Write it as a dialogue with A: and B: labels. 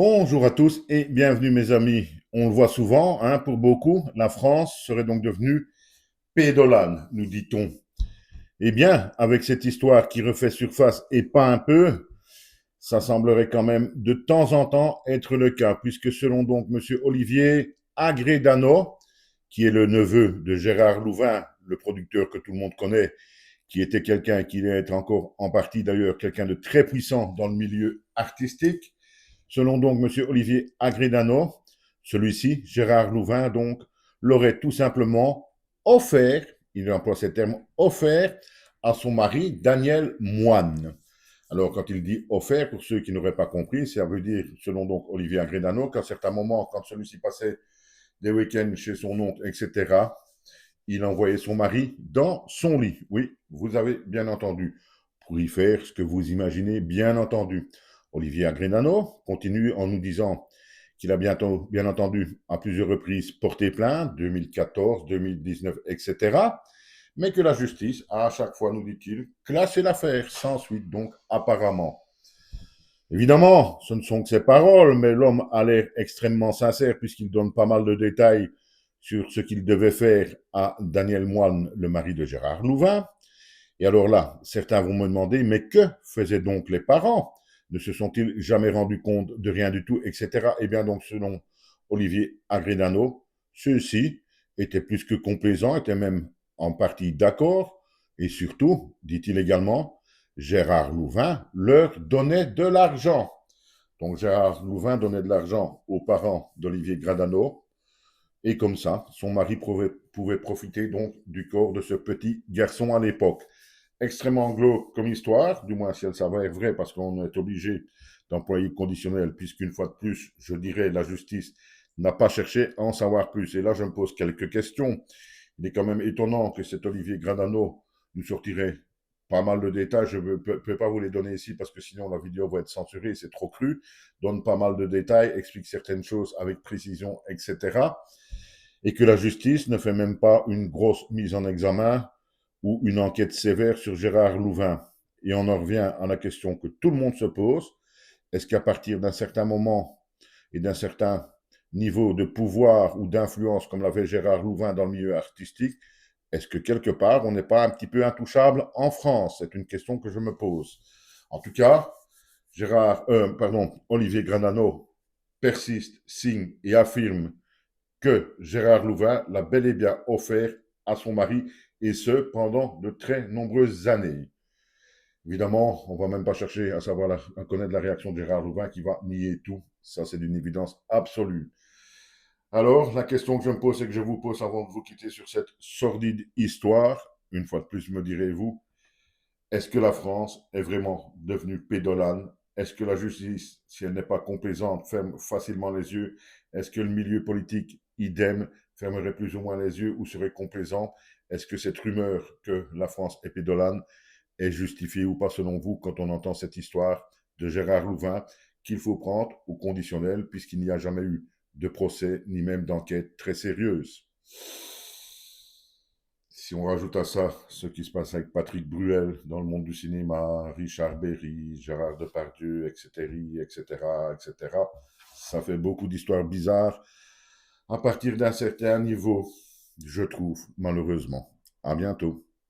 A: Bonjour à tous et bienvenue mes amis. On le voit souvent, hein, pour beaucoup, la France serait donc devenue pédolane, nous dit-on. Eh bien, avec cette histoire qui refait surface et pas un peu, ça semblerait quand même de temps en temps être le cas, puisque selon donc Monsieur Olivier Agredano, qui est le neveu de Gérard Louvain, le producteur que tout le monde connaît, qui était quelqu'un qui est encore en partie d'ailleurs quelqu'un de très puissant dans le milieu artistique, selon donc M. Olivier Agredano, celui-ci, Gérard Louvain, donc, l'aurait tout simplement offert, il emploie ce terme, offert à son mari, Daniel Moine. Alors, quand il dit offert, pour ceux qui n'auraient pas compris, ça veut dire, selon donc Olivier Agredano, qu'à certains moments, quand celui-ci passait des week-ends chez son oncle, etc., il envoyait son mari dans son lit. Oui, vous avez bien entendu. Pour y faire ce que vous imaginez, bien entendu. Olivier Agrenano continue en nous disant qu'il a bientôt, bien entendu, à plusieurs reprises porté plainte, 2014, 2019, etc., mais que la justice a à chaque fois, nous dit-il, classé l'affaire sans suite, donc apparemment. Évidemment, ce ne sont que ses paroles, mais l'homme a l'air extrêmement sincère puisqu'il donne pas mal de détails sur ce qu'il devait faire à Daniel Moine, le mari de Gérard Louvain. Et alors là, certains vont me demander, mais que faisaient donc les parents? Ne se sont-ils jamais rendus compte de rien du tout, etc. Eh bien donc, selon Olivier Agredano, ceux-ci étaient plus que complaisants, étaient même en partie d'accord, et surtout, dit-il également, Gérard Louvain leur donnait de l'argent. Donc Gérard Louvain donnait de l'argent aux parents d'Olivier Gradano, et comme ça, son mari pouvait profiter donc du corps de ce petit garçon à l'époque. Extrêmement glauque comme histoire, du moins si elle s'avère vraie, parce qu'on est obligé d'employer le conditionnel, puisqu'une fois de plus, je dirais, la justice n'a pas cherché à en savoir plus. Et là, je me pose quelques questions. Il est quand même étonnant que cet Olivier Gradano nous sortirait pas mal de détails. Je ne peux pas vous les donner ici parce que sinon la vidéo va être censurée, c'est trop cru. Donne pas mal de détails, explique certaines choses avec précision, etc. Et que la justice ne fait même pas une grosse mise en examen ou une enquête sévère sur Gérard Louvain. Et on en revient à la question que tout le monde se pose. Est-ce qu'à partir d'un certain moment et d'un certain niveau de pouvoir ou d'influence, comme l'avait Gérard Louvain dans le milieu artistique, est-ce que quelque part, on n'est pas un petit peu intouchable en France? C'est une question que je me pose. En tout cas, Olivier Granano persiste, signe et affirme que Gérard Louvain l'a bel et bien offert à son mari, et ce, pendant de très nombreuses années. Évidemment, on ne va même pas chercher à connaître la réaction de Gérard Louvain qui va nier tout. Ça, c'est d'une évidence absolue. Alors, la question que je me pose et que je vous pose avant de vous quitter sur cette sordide histoire, une fois de plus, me direz-vous, est-ce que la France est vraiment devenue pédolane? Est-ce que la justice, si elle n'est pas complaisante, ferme facilement les yeux? Est-ce que le milieu politique, idem, fermerait plus ou moins les yeux ou serait complaisant? Est-ce que cette rumeur que la France est pédolane est justifiée ou pas selon vous quand on entend cette histoire de Gérard Louvain qu'il faut prendre au conditionnel puisqu'il n'y a jamais eu de procès ni même d'enquête très sérieuse? Si on rajoute à ça ce qui se passe avec Patrick Bruel dans le monde du cinéma, Richard Berry, Gérard Depardieu, etc., etc., etc., ça fait beaucoup d'histoires bizarres à partir d'un certain niveau, je trouve, malheureusement. À bientôt.